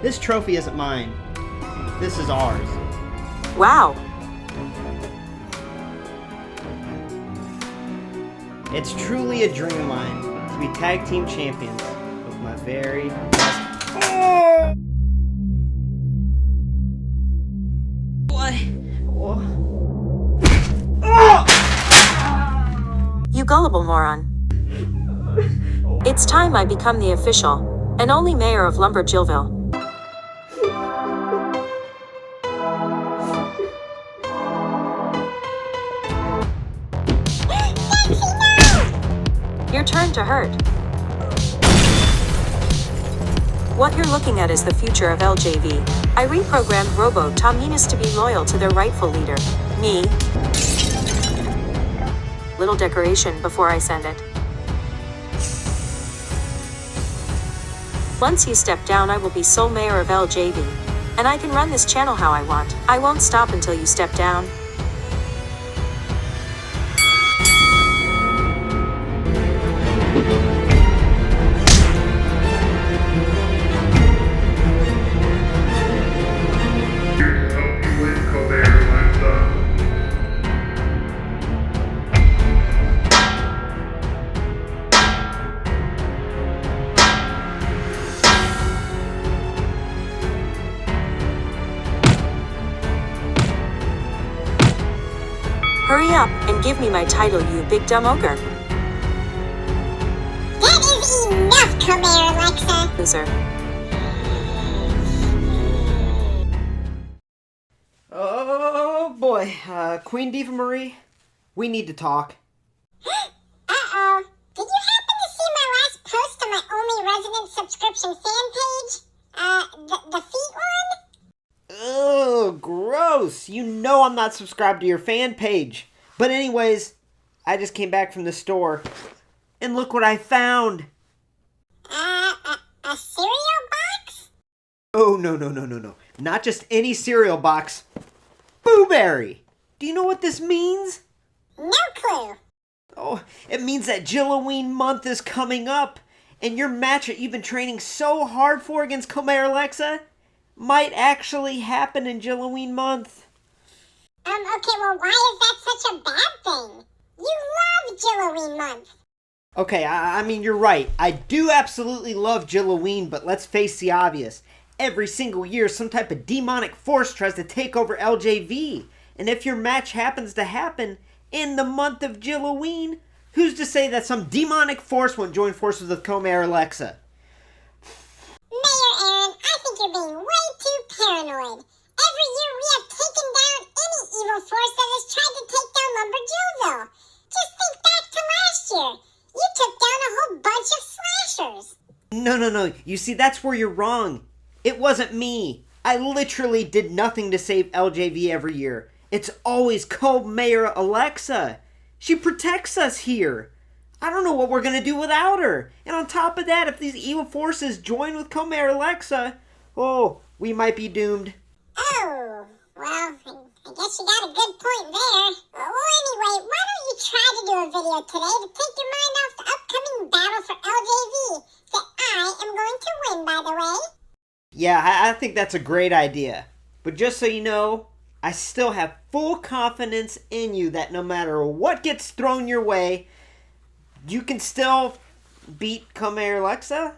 This trophy isn't mine. This is ours. Wow. It's truly a dream of mine to be tag team champions with my very best. Oh! What? Oh! You gullible moron. It's time I become the official and only mayor of LumberJillville. Your turn to hurt. What you're looking at is the future of LJV. I reprogrammed Robo Tominus to be loyal to their rightful leader, me. Little decoration before I send it. Once you step down, I will be sole mayor of LJV, and I can run this channel how I want. I won't stop until you step down. Hurry up and give me my title, you big dumb ogre. That is enough, Comair Alexa. Loser. Oh boy, Queen Diva Marie, we need to talk. Uh-oh. Did you happen to see my last post on my only resident subscription fan page? The feet one? Ugh, gross. You know I'm not subscribed to your fan page. But anyways, I just came back from the store, and look what I found. A cereal box? Oh, no. Not just any cereal box. Booberry. Do you know what this means? No clue. Oh, it means that Jill-O-Ween month is coming up, and your match that you've been training so hard for against Comair Alexa might actually happen in Jill-O-Ween month. Okay, well, why is that such a bad thing? You love Jill-O-Ween month. Okay, I mean, you're right. I do absolutely love Jill-O-Ween, but let's face the obvious. Every single year, some type of demonic force tries to take over LJV. And if your match happens to happen in the month of Jill-O-Ween, who's to say that some demonic force won't join forces with Comair Alexa? Mayor Aaron, I think you're being way too paranoid. Every year we have taken down any evil force that has tried to take down LumberJillville. Just think back to last year. You took down a whole bunch of slashers. No. You see, that's where you're wrong. It wasn't me. I literally did nothing to save LJV every year. It's always Comair Alexa. She protects us here. I don't know what we're going to do without her. And on top of that, if these evil forces join with Comair Alexa, oh, we might be doomed. Oh, well, I guess you got a good point there. Well, anyway, why don't you try to do a video today to take your mind off the upcoming battle for LJV that I am going to win, by the way? Yeah, I think that's a great idea. But just so you know, I still have full confidence in you that no matter what gets thrown your way, you can still beat Comair Alexa,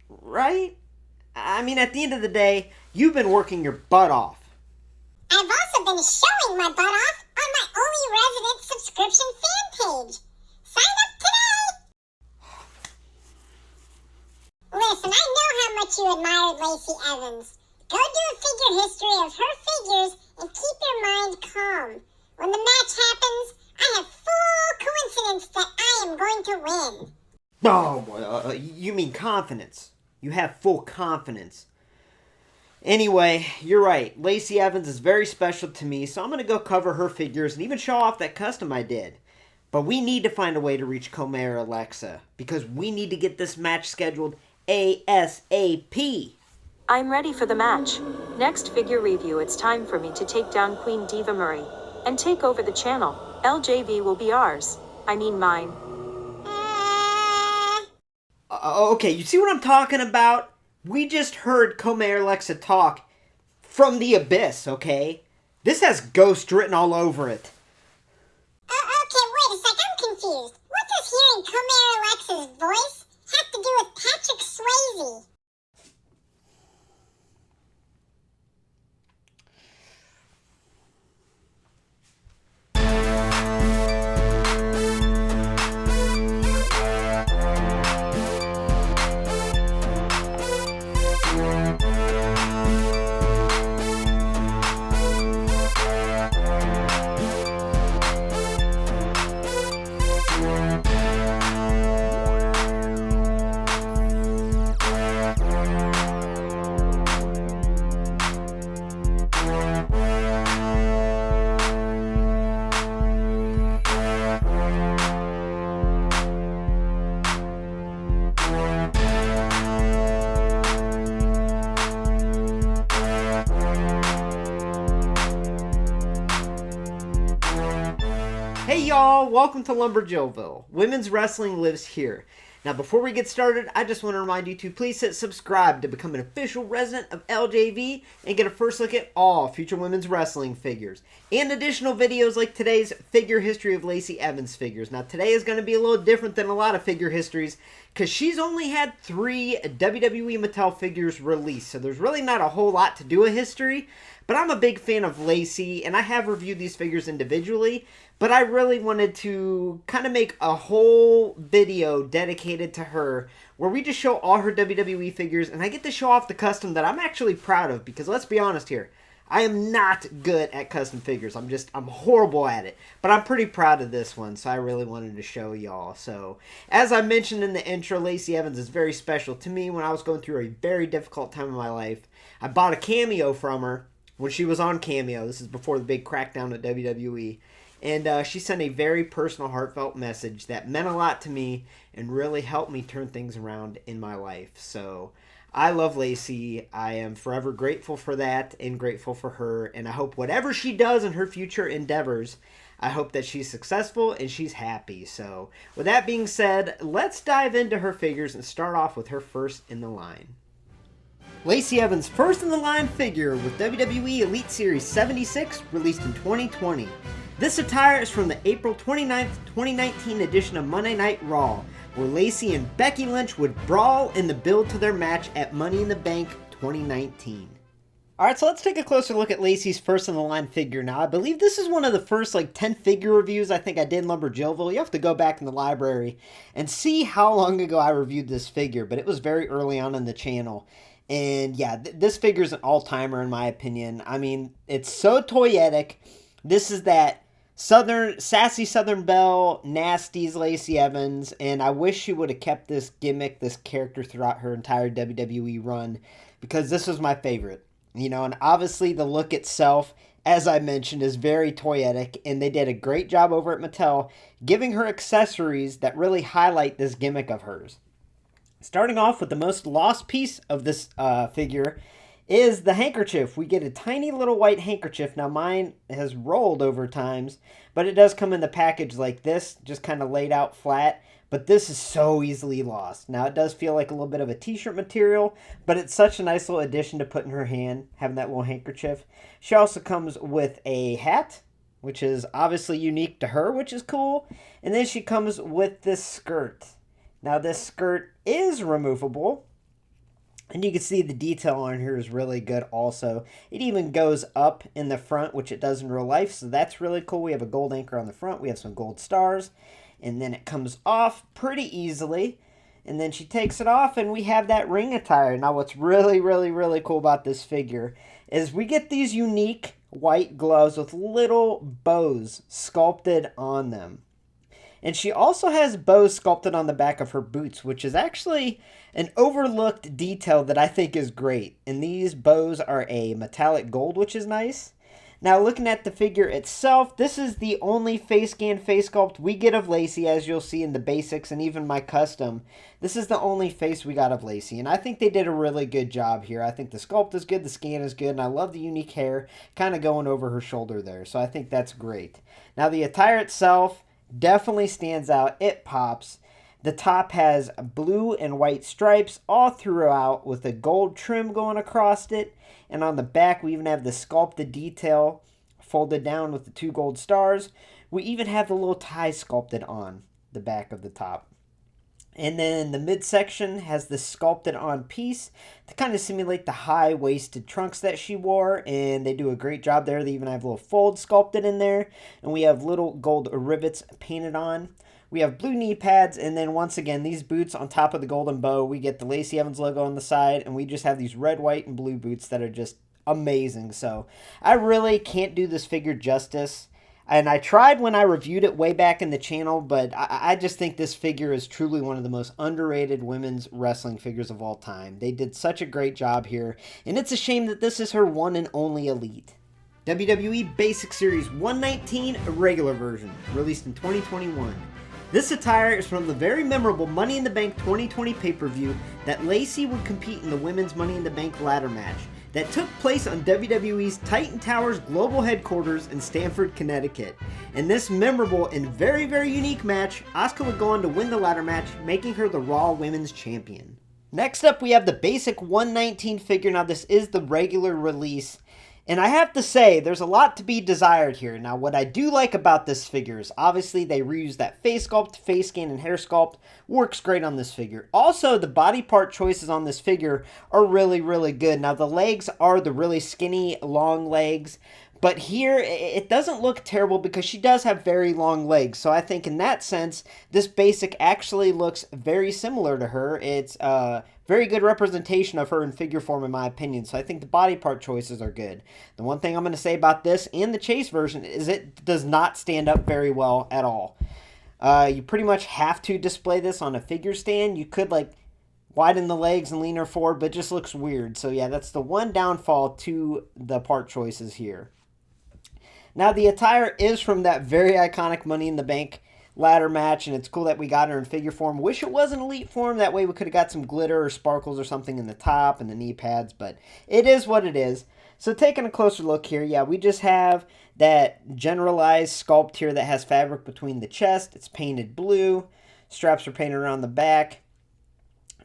right? I mean, at the end of the day, you've been working your butt off. I've also been showing my butt off on my only resident subscription fan page. Sign up today! Listen, I know how much you admired Lacey Evans. Go do a figure history of her figures and keep your mind calm. When the match happens, I have full coincidence that I am going to win. Oh, boy, you mean confidence. You have full confidence. Anyway, you're right. Lacey Evans is very special to me, so I'm going to go cover her figures and even show off that custom I did. But we need to find a way to reach Comair Alexa, because we need to get this match scheduled ASAP. I'm ready for the match. Next figure review, it's time for me to take down Queen Diva Marie and take over the channel. LJV will be ours. I mean mine. Okay, you see what I'm talking about? We just heard co-mayor Alexa talk from the abyss, okay? This has ghost written all over it. Okay, wait a sec, I'm confused. What does hearing co-mayor Alexa's voice have to do with Patrick Swayze? Hey y'all, welcome to LumberJillville. Women's wrestling lives here. Now before we get started, I just want to remind you to please hit subscribe to become an official resident of LJV and get a first look at all future women's wrestling figures. And additional videos like today's figure history of Lacey Evans figures. Now today is going to be a little different than a lot of figure histories because she's only had 3 WWE Mattel figures released. So there's really not a whole lot to do a history. But I'm a big fan of Lacey, and I have reviewed these figures individually, but I really wanted to kind of make a whole video dedicated to her, where we just show all her WWE figures, and I get to show off the custom that I'm actually proud of, because let's be honest here, I am not good at custom figures. I'm horrible at it, but I'm pretty proud of this one, so I really wanted to show y'all. So, as I mentioned in the intro, Lacey Evans is very special to me. When I was going through a very difficult time in my life, I bought a cameo from her when she was on Cameo. This is before the big crackdown at WWE. And she sent a very personal, heartfelt message that meant a lot to me and really helped me turn things around in my life. So I love Lacey. I am forever grateful for that and grateful for her. And I hope whatever she does in her future endeavors, I hope that she's successful and she's happy. So with that being said, let's dive into her figures and start off with her first in the line. Lacey Evans' first in the line figure with WWE Elite Series 76, released in 2020. This attire is from the April 29th, 2019 edition of Monday Night Raw, where Lacey and Becky Lynch would brawl in the build to their match at Money in the Bank 2019. Alright, so let's take a closer look at Lacey's first in the line figure now. I believe this is one of the first 10 figure reviews I think I did in LumberJillville. You have to go back in the library and see how long ago I reviewed this figure, but it was very early on in the channel. And yeah, this figure is an all-timer in my opinion. I mean, it's so toyetic. This is that sassy Southern Belle, nasties Lacey Evans, and I wish she would have kept this gimmick, this character throughout her entire WWE run, because this was my favorite. You know, and obviously the look itself, as I mentioned, is very toyetic, and they did a great job over at Mattel giving her accessories that really highlight this gimmick of hers. Starting off with the most lost piece of this figure is the handkerchief. We get a tiny little white handkerchief. Now mine has rolled over times, but it does come in the package like this, just kind of laid out flat. But this is so easily lost. Now it does feel like a little bit of a t-shirt material, but it's such a nice little addition to put in her hand, having that little handkerchief. She also comes with a hat, which is obviously unique to her, which is cool. And then she comes with this skirt. Now this skirt is removable, and you can see the detail on here is really good also. It even goes up in the front, which it does in real life, so that's really cool. We have a gold anchor on the front, we have some gold stars, and then it comes off pretty easily, and then she takes it off, and we have that ring attire. Now what's really, really, really cool about this figure is we get these unique white gloves with little bows sculpted on them. And she also has bows sculpted on the back of her boots, which is actually an overlooked detail that I think is great. And these bows are a metallic gold, which is nice. Now, looking at the figure itself, this is the only face scan face sculpt we get of Lacey, as you'll see in the basics and even my custom. This is the only face we got of Lacey, and I think they did a really good job here. I think the sculpt is good, the scan is good, and I love the unique hair kind of going over her shoulder there, so I think that's great. Now, the attire itself definitely stands out. It pops. The top has blue and white stripes all throughout with a gold trim going across it. And on the back, we even have the sculpted detail folded down with the 2 gold stars. We even have the little tie sculpted on the back of the top. And then the midsection has the sculpted on piece to kind of simulate the high-waisted trunks that she wore. And they do a great job there. They even have little folds sculpted in there. And we have little gold rivets painted on. We have blue knee pads, and then once again, these boots on top of the golden bow, we get the Lacey Evans logo on the side, and we just have these red, white, and blue boots that are just amazing. So I really can't do this figure justice, and I tried when I reviewed it way back in the channel, but I just think this figure is truly one of the most underrated women's wrestling figures of all time. They did such a great job here, and it's a shame that this is her one and only Elite. WWE Basic Series 119 regular version, released in 2021. This attire is from the very memorable Money in the Bank 2020 pay-per-view that Lacey would compete in the Women's Money in the Bank ladder match that took place on WWE's Titan Towers global headquarters in Stamford, Connecticut. In this memorable and very, very unique match, Asuka would go on to win the ladder match, making her the Raw Women's Champion. Next up, we have the Basic 119 figure. Now, this is the regular release. And I have to say, there's a lot to be desired here. Now, what I do like about this figure is obviously they reuse that face sculpt, face scan, and hair sculpt. Works great on this figure. Also, the body part choices on this figure are really, really good. Now, the legs are the really skinny, long legs. But here, it doesn't look terrible because she does have very long legs. So I think in that sense, this Basic actually looks very similar to her. It's very good representation of her in figure form, in my opinion. So I think the body part choices are good. The one thing I'm going to say about this and the Chase version is it does not stand up very well at all. You pretty much have to display this on a figure stand. You could like widen the legs and lean her forward, but it just looks weird. So yeah, that's the one downfall to the part choices here. Now, the attire is from that very iconic Money in the Bank ladder match, and it's cool that we got her in figure form. Wish it was an Elite form. That way we could have got some glitter or sparkles or something in the top and the knee pads, but it is what it is. So taking a closer look here, yeah, we just have that generalized sculpt here that has fabric between the chest. It's painted blue. Straps are painted around the back.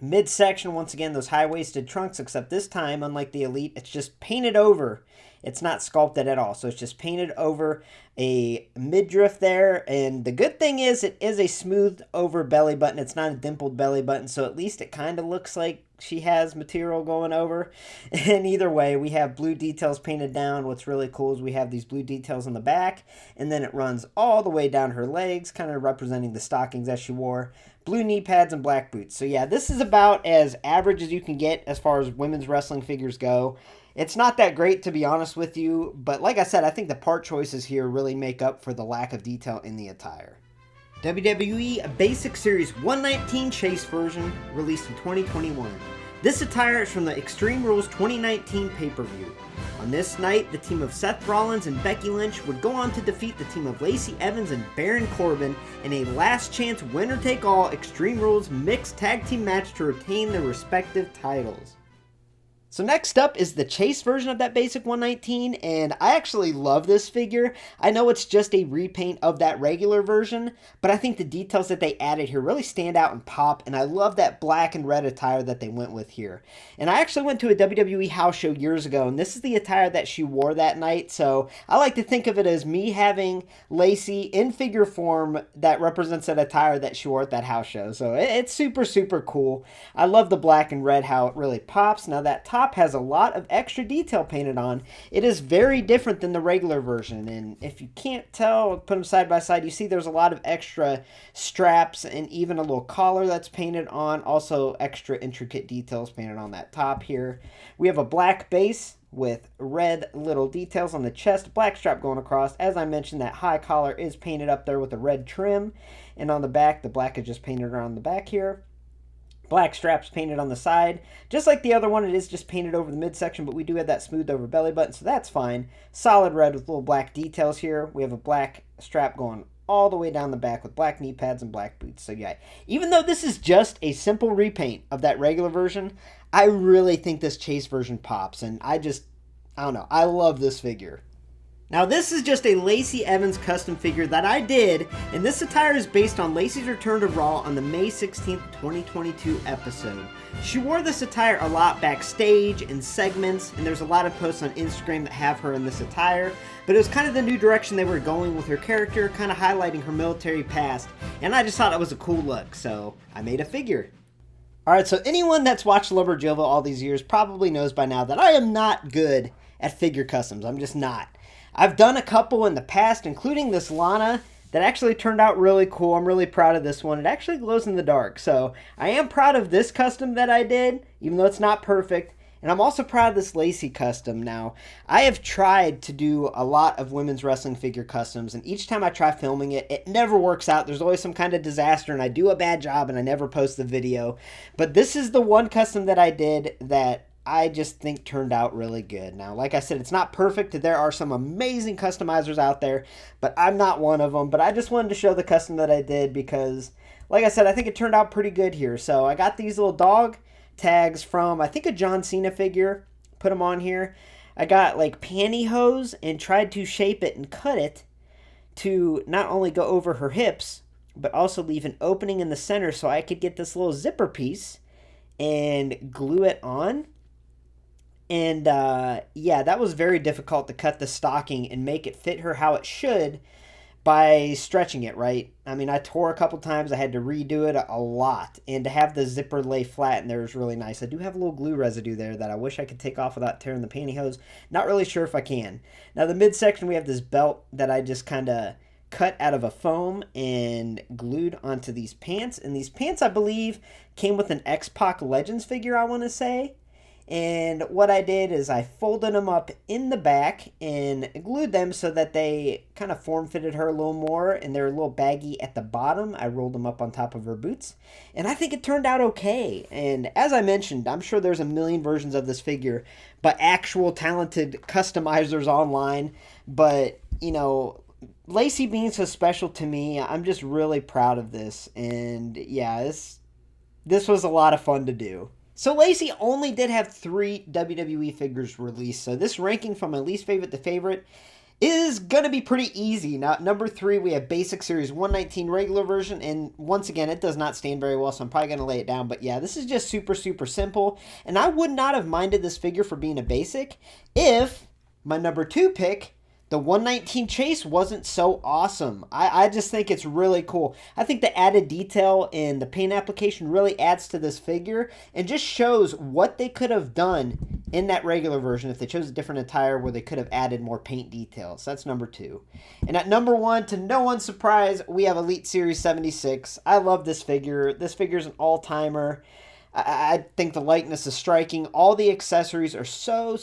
Midsection, once again, those high-waisted trunks, except this time, unlike the Elite, it's just painted over. It's not sculpted at all, so it's just painted over a midriff there. And the good thing is it is a smoothed over belly button. It's not a dimpled belly button, so at least it kind of looks like she has material going over. And either way, we have blue details painted down. What's really cool is we have these blue details on the back, and then it runs all the way down her legs, kind of representing the stockings that she wore. Blue knee pads and black boots. So yeah, this is about as average as you can get as far as women's wrestling figures go. It's not that great, to be honest with you, but like I said, I think the part choices here really make up for the lack of detail in the attire. WWE Basic Series 119 Chase version, released in 2021. This attire is from the Extreme Rules 2019 pay-per-view. On this night, the team of Seth Rollins and Becky Lynch would go on to defeat the team of Lacey Evans and Baron Corbin in a last-chance winner-take-all Extreme Rules mixed tag team match to retain their respective titles. So next up is the Chase version of that Basic 119, and I actually love this figure. I know it's just a repaint of that regular version, but I think the details that they added here really stand out and pop, and I love that black and red attire that they went with here. And I actually went to a WWE house show years ago, and this is the attire that she wore that night, so I like to think of it as me having Lacey in figure form that represents that attire that she wore at that house show. So it's super, super cool. I love the black and red, how it really pops. Now that top has a lot of extra detail painted on. It is very different than the regular version, and if you can't tell, put them side by side, you see there's a lot of extra straps and even a little collar that's painted on, also extra intricate details painted on that top here. We have a black base with red little details on the chest, black strap going across. As I mentioned, that high collar is painted up there with a red trim, and on the back, the black is just painted around the back here. Black straps painted on the side. Just like the other one, it is just painted over the midsection, but we do have that smoothed over belly button, so that's fine. Solid red with little black details here. We have a black strap going all the way down the back with black knee pads and black boots. So yeah, even though this is just a simple repaint of that regular version, I really think this Chase version pops, and I don't know, I love this figure. Now this is just a Lacey Evans custom figure that I did, and this attire is based on Lacey's return to Raw on the May 16th, 2022 episode. She wore this attire a lot backstage, in segments, and there's a lot of posts on Instagram that have her in this attire, but it was kind of the new direction they were going with her character, kind of highlighting her military past, and I just thought it was a cool look, so I made a figure. Alright, so anyone that's watched LumberJillville all these years probably knows by now that I am not good at figure customs. I'm just not. I've done a couple in the past, including this Lana, that actually turned out really cool. I'm really proud of this one. It actually glows in the dark, so I am proud of this custom that I did, even though it's not perfect. And I'm also proud of this Lacey custom. Now, I have tried to do a lot of women's wrestling figure customs, and each time I try filming it, it never works out. There's always some kind of disaster, and I do a bad job, and I never post the video. But this is the one custom that I did that I just think turned out really good. Now, like I said, it's not perfect. There are some amazing customizers out there, but I'm not one of them. But I just wanted to show the custom that I did because, like I said, I think it turned out pretty good here. So I got these little dog tags from, I think, a John Cena figure. Put them on here. I got like pantyhose and tried to shape it and cut it to not only go over her hips, but also leave an opening in the center so I could get this little zipper piece and glue it on. And, yeah, that was very difficult to cut the stocking and make it fit her how it should by stretching it, right? I mean, I tore a couple times. I had to redo it a lot. And to have the zipper lay flat in there is really nice. I do have a little glue residue there that I wish I could take off without tearing the pantyhose. Not really sure if I can. Now, the midsection, we have this belt that I just kind of cut out of a foam and glued onto these pants. And these pants, I believe, came with an X-Pac Legends figure, I want to say. And what I did is I folded them up in the back and glued them so that they kind of form-fitted her a little more, and they're a little baggy at the bottom. I rolled them up on top of her boots, and I think it turned out okay. And as I mentioned, I'm sure there's a million versions of this figure by actual talented customizers online, but, you know, Lacey being so special to me, I'm just really proud of this, and yeah, this was a lot of fun to do. So Lacey only did have 3 WWE figures released, so this ranking from my least favorite to favorite is going to be pretty easy. Now, at number 3, we have Basic Series 119 regular version, and once again, it does not stand very well, so I'm probably going to lay it down, but yeah, this is just super, super simple, and I would not have minded this figure for being a basic if my number 2 pick, the 119 Chase, wasn't so awesome. I just think it's really cool. I think the added detail in the paint application really adds to this figure and just shows what they could have done in that regular version if they chose a different attire where they could have added more paint details. That's number 2. And at number 1, to no one's surprise, we have Elite Series 76. I love this figure. This figure is an all-timer. I think the likeness is striking. All the accessories are so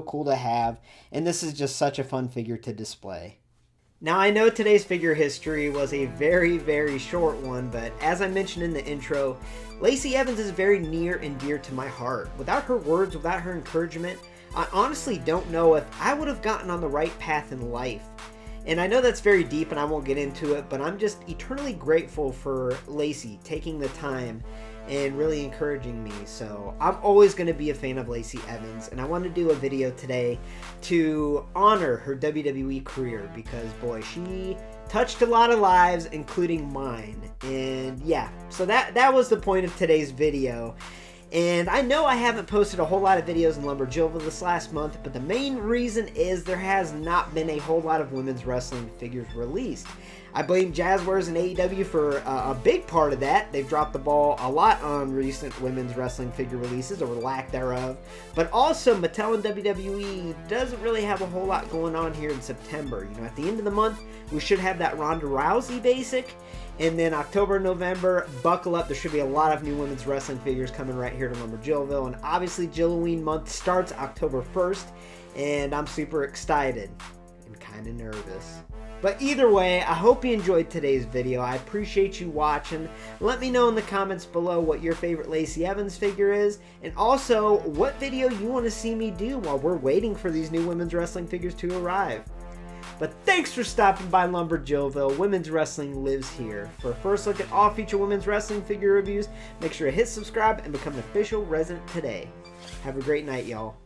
cool to have. And this is just such a fun figure to display. Now, I know today's figure history was a very short one, but as I mentioned in the intro, Lacey Evans is very near and dear to my heart. Without her words, without her encouragement, I honestly don't know if I would have gotten on the right path in life. And I know that's very deep and I won't get into it, but I'm just eternally grateful for Lacey taking the time and really encouraging me. So I'm always going to be a fan of Lacey Evans, and I want to do a video today to honor her WWE career because, boy, she touched a lot of lives, including mine. And yeah, so that was the point of today's video. And I know I haven't posted a whole lot of videos in LumberJillville this last month, but the main reason is there has not been a whole lot of women's wrestling figures released. I blame Jazzwares and AEW for a big part of that. They've dropped the ball a lot on recent women's wrestling figure releases, or lack thereof. But also, Mattel and WWE doesn't really have a whole lot going on here in September. You know, at the end of the month, we should have that Ronda Rousey basic. And then October and November, buckle up. There should be a lot of new women's wrestling figures coming right here to LumberJillville. And obviously, Jill-O-Ween month starts October 1st. And I'm super excited and kind of nervous. But either way, I hope you enjoyed today's video. I appreciate you watching. Let me know in the comments below what your favorite Lacey Evans figure is. And also, what video you want to see me do while we're waiting for these new women's wrestling figures to arrive. But thanks for stopping by LumberJillville. Women's wrestling lives here. For a first look at all future women's wrestling figure reviews, make sure to hit subscribe and become an official resident today. Have a great night, y'all.